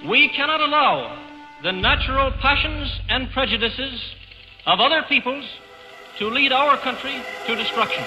We cannot allow the natural passions and prejudices of other peoples to lead our country to destruction.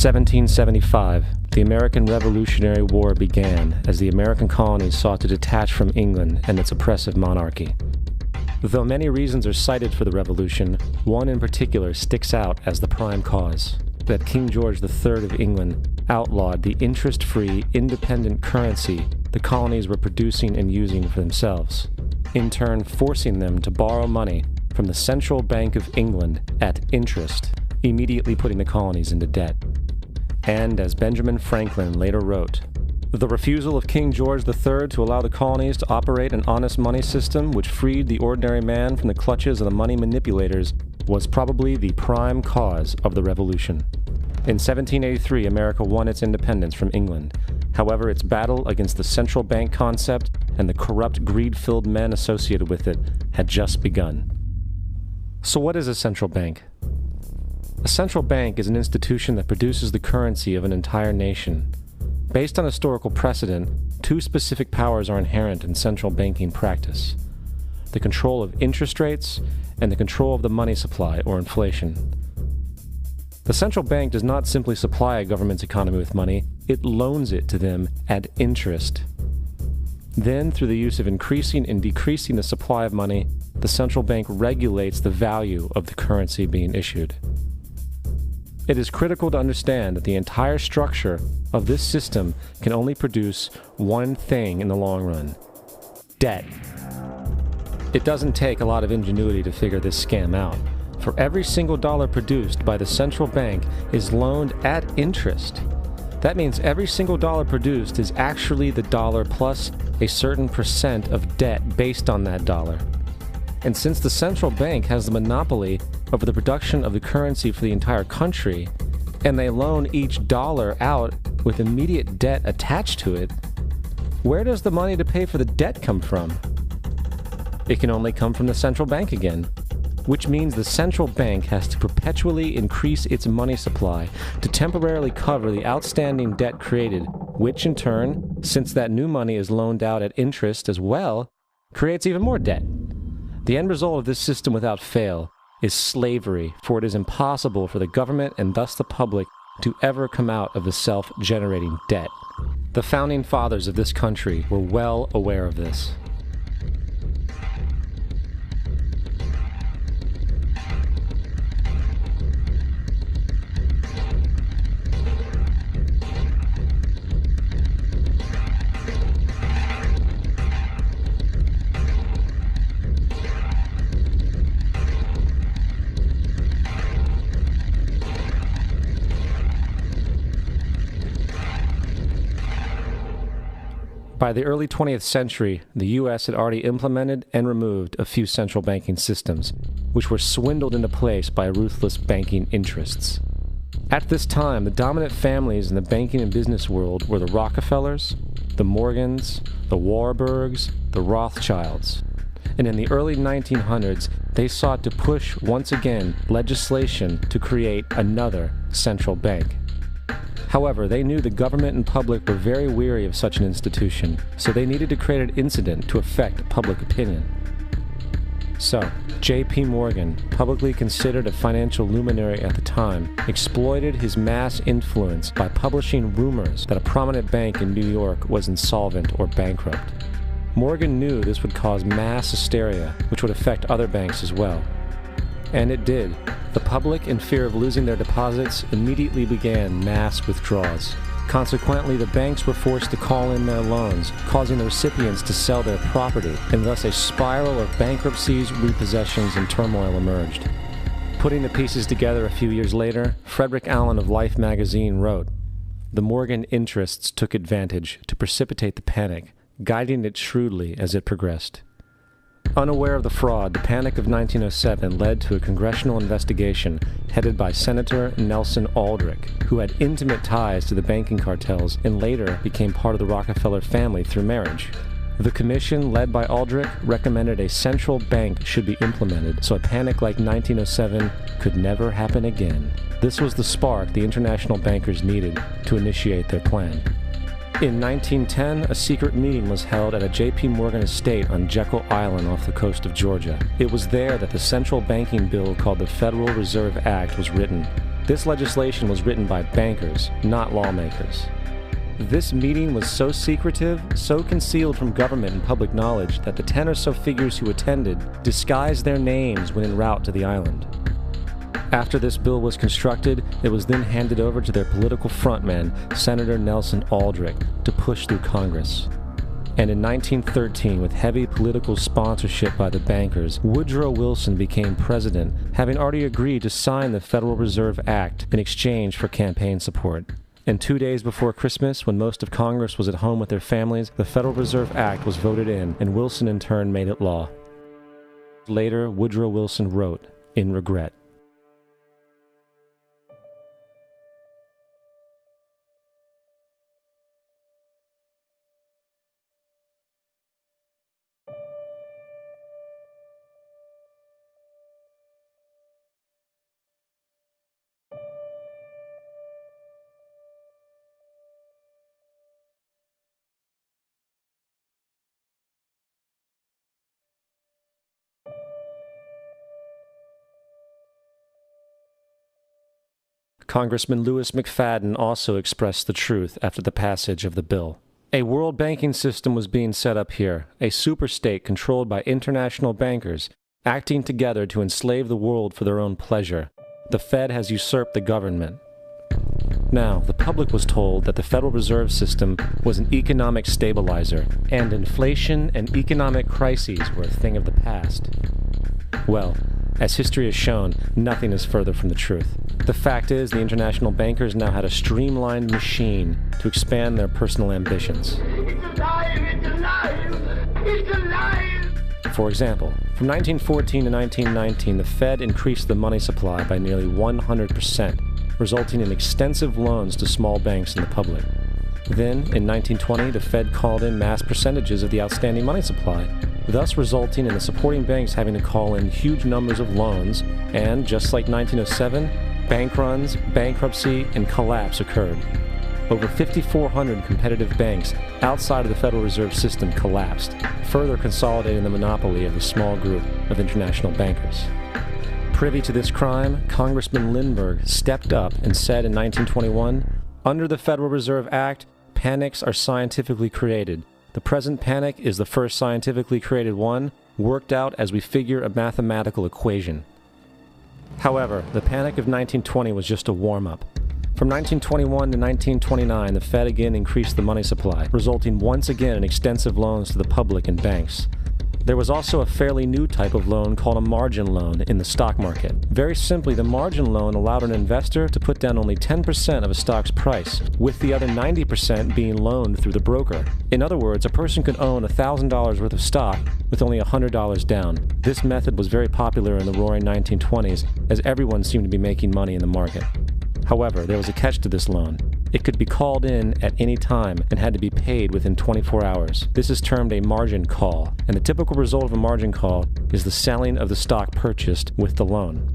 (1775), the American Revolutionary War began as the American colonies sought to detach from England and its oppressive monarchy. Though many reasons are cited for the revolution, one in particular sticks out as the prime cause: that King George III of England outlawed the interest-free, independent currency the colonies were producing and using for themselves, in turn forcing them to borrow money from the Central Bank of England at interest, immediately putting the colonies into debt. And as Benjamin Franklin later wrote, the refusal of King George III to allow the colonies to operate an honest money system which freed the ordinary man from the clutches of the money manipulators was probably the prime cause of the revolution. In 1783, America won its independence from England. However, its battle against the central bank concept and the corrupt, greed-filled men associated with it had just begun. So what is a central bank? A central bank is an institution that produces the currency of an entire nation. Based on historical precedent, two specific powers are inherent in central banking practice: the control of interest rates and the control of the money supply, or inflation. The central bank does not simply supply a government's economy with money, it loans it to them at interest. Then, through the use of increasing and decreasing the supply of money, the central bank regulates the value of the currency being issued. It is critical to understand that the entire structure of this system can only produce one thing in the long run: debt. It doesn't take a lot of ingenuity to figure this scam out. For every single dollar produced by the central bank is loaned at interest. That means every single dollar produced is actually the dollar plus a certain percent of debt based on that dollar. And since the central bank has the monopoly over the production of the currency for the entire country, and they loan each dollar out with immediate debt attached to it, where does the money to pay for the debt come from? It can only come from the central bank again, which means the central bank has to perpetually increase its money supply to temporarily cover the outstanding debt created, which in turn, since that new money is loaned out at interest as well, creates even more debt. The end result of this system without fail is slavery, for it is impossible for the government and thus the public to ever come out of the self-generating debt. The founding fathers of this country were well aware of this. By the early 20th century, the U.S. had already implemented and removed a few central banking systems, which were swindled into place by ruthless banking interests. At this time, the dominant families in the banking and business world were the Rockefellers, the Morgans, the Warburgs, the Rothschilds. And in the early 1900s, they sought to push once again legislation to create another central bank. However, they knew the government and public were very weary of such an institution, so they needed to create an incident to affect public opinion. So, J.P. Morgan, publicly considered a financial luminary at the time, exploited his mass influence by publishing rumors that a prominent bank in New York was insolvent or bankrupt. Morgan knew this would cause mass hysteria, which would affect other banks as well. And it did. The public, in fear of losing their deposits, immediately began mass withdrawals. Consequently, the banks were forced to call in their loans, causing the recipients to sell their property, and thus a spiral of bankruptcies, repossessions, and turmoil emerged. Putting the pieces together a few years later, Frederick Allen of Life magazine wrote, "The Morgan interests took advantage to precipitate the panic, guiding it shrewdly as it progressed." Unaware of the fraud, the Panic of 1907 led to a congressional investigation headed by Senator Nelson Aldrich, who had intimate ties to the banking cartels and later became part of the Rockefeller family through marriage. The commission, led by Aldrich, recommended a central bank should be implemented so a panic like 1907 could never happen again. This was the spark the international bankers needed to initiate their plan. In 1910, a secret meeting was held at a J.P. Morgan estate on Jekyll Island off the coast of Georgia. It was there that the central banking bill called the Federal Reserve Act was written. This legislation was written by bankers, not lawmakers. This meeting was so secretive, so concealed from government and public knowledge that the 10 or so figures who attended disguised their names when en route to the island. After this bill was constructed, it was then handed over to their political frontman, Senator Nelson Aldrich, to push through Congress. And in 1913, with heavy political sponsorship by the bankers, Woodrow Wilson became president, having already agreed to sign the Federal Reserve Act in exchange for campaign support. And 2 days before Christmas, when most of Congress was at home with their families, the Federal Reserve Act was voted in, and Wilson in turn made it law. Later, Woodrow Wilson wrote, in regret, Congressman Louis McFadden also expressed the truth after the passage of the bill. A world banking system was being set up here, a superstate controlled by international bankers, acting together to enslave the world for their own pleasure. The Fed has usurped the government. Now, the public was told that the Federal Reserve System was an economic stabilizer, and inflation and economic crises were a thing of the past. Well, as history has shown, nothing is further from the truth. The fact is, the international bankers now had a streamlined machine to expand their personal ambitions. It's alive! It's alive! It's alive! For example, from 1914 to 1919, the Fed increased the money supply by nearly 100%, resulting in extensive loans to small banks and the public. Then, in 1920, the Fed called in mass percentages of the outstanding money supply, thus resulting in the supporting banks having to call in huge numbers of loans, and just like 1907, bank runs, bankruptcy, and collapse occurred. Over 5,400 competitive banks outside of the Federal Reserve System collapsed, further consolidating the monopoly of a small group of international bankers. Privy to this crime, Congressman Lindbergh stepped up and said in 1921, "Under the Federal Reserve Act, panics are scientifically created. The present panic is the first scientifically created one, worked out as we figure a mathematical equation." However, the Panic of 1920 was just a warm-up. From 1921 to 1929, the Fed again increased the money supply, resulting once again in extensive loans to the public and banks. There was also a fairly new type of loan called a margin loan in the stock market. Very simply, the margin loan allowed an investor to put down only 10% of a stock's price, with the other 90% being loaned through the broker. In other words, a person could own $1,000 worth of stock with only $100 down. This method was very popular in the roaring 1920s, as everyone seemed to be making money in the market. However, there was a catch to this loan. It could be called in at any time and had to be paid within 24 hours. This is termed a margin call, and the typical result of a margin call is the selling of the stock purchased with the loan.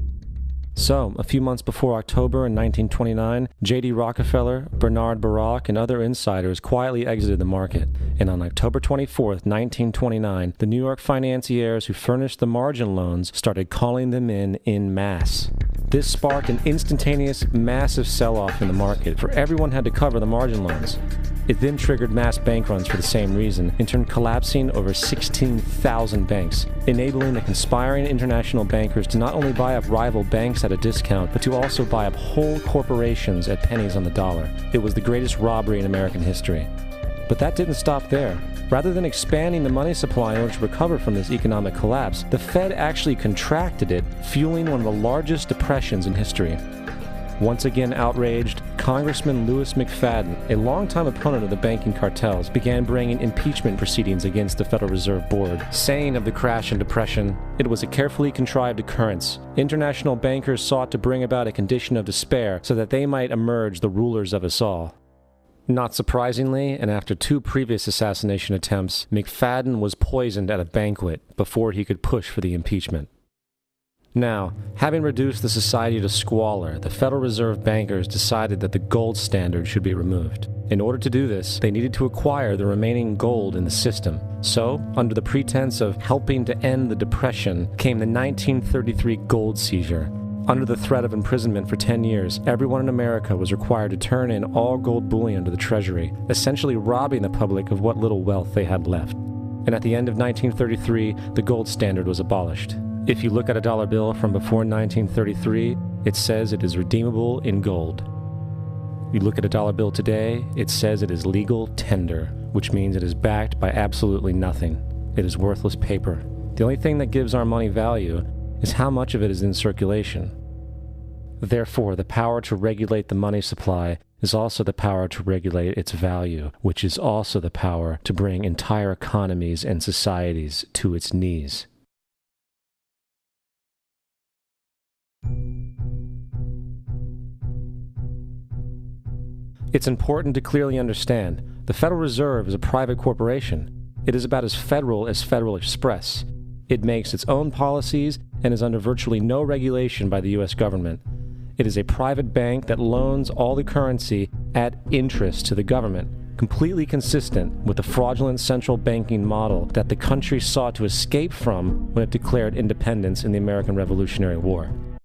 So, a few months before October in 1929, J.D. Rockefeller, Bernard Baruch, and other insiders quietly exited the market, and on October 24, 1929, the New York financiers who furnished the margin loans started calling them in masse. This sparked an instantaneous, massive sell-off in the market, for everyone had to cover the margin loans. It then triggered mass bank runs for the same reason, in turn collapsing over 16,000 banks, enabling the conspiring international bankers to not only buy up rival banks at a discount, but to also buy up whole corporations at pennies on the dollar. It was the greatest robbery in American history. But that didn't stop there. Rather than expanding the money supply in order to recover from this economic collapse, the Fed actually contracted it, fueling one of the largest depressions in history. Once again outraged, Congressman Louis McFadden, a longtime opponent of the banking cartels, began bringing impeachment proceedings against the Federal Reserve Board, saying of the crash and depression, "It was a carefully contrived occurrence. International bankers sought to bring about a condition of despair so that they might emerge the rulers of us all." Not surprisingly, and after 2 previous assassination attempts, McFadden was poisoned at a banquet before he could push for the impeachment. Now, having reduced the society to squalor, the Federal Reserve bankers decided that the gold standard should be removed. In order to do this, they needed to acquire the remaining gold in the system. So, under the pretense of helping to end the Depression, came the 1933 gold seizure. Under the threat of imprisonment for 10 years, everyone in America was required to turn in all gold bullion to the Treasury, essentially robbing the public of what little wealth they had left. And at the end of 1933, the gold standard was abolished. If you look at a dollar bill from before 1933, it says it is redeemable in gold. You look at a dollar bill today, it says it is legal tender, which means it is backed by absolutely nothing. It is worthless paper. The only thing that gives our money value is how much of it is in circulation. Therefore, the power to regulate the money supply is also the power to regulate its value, which is also the power to bring entire economies and societies to its knees. It's important to clearly understand, the Federal Reserve is a private corporation. It is about as Federal Express. It makes its own policies and is under virtually no regulation by the U.S. government. It is a private bank that loans all the currency at interest to the government, completely consistent with the fraudulent central banking model that the country sought to escape from when it declared independence in the American Revolutionary War.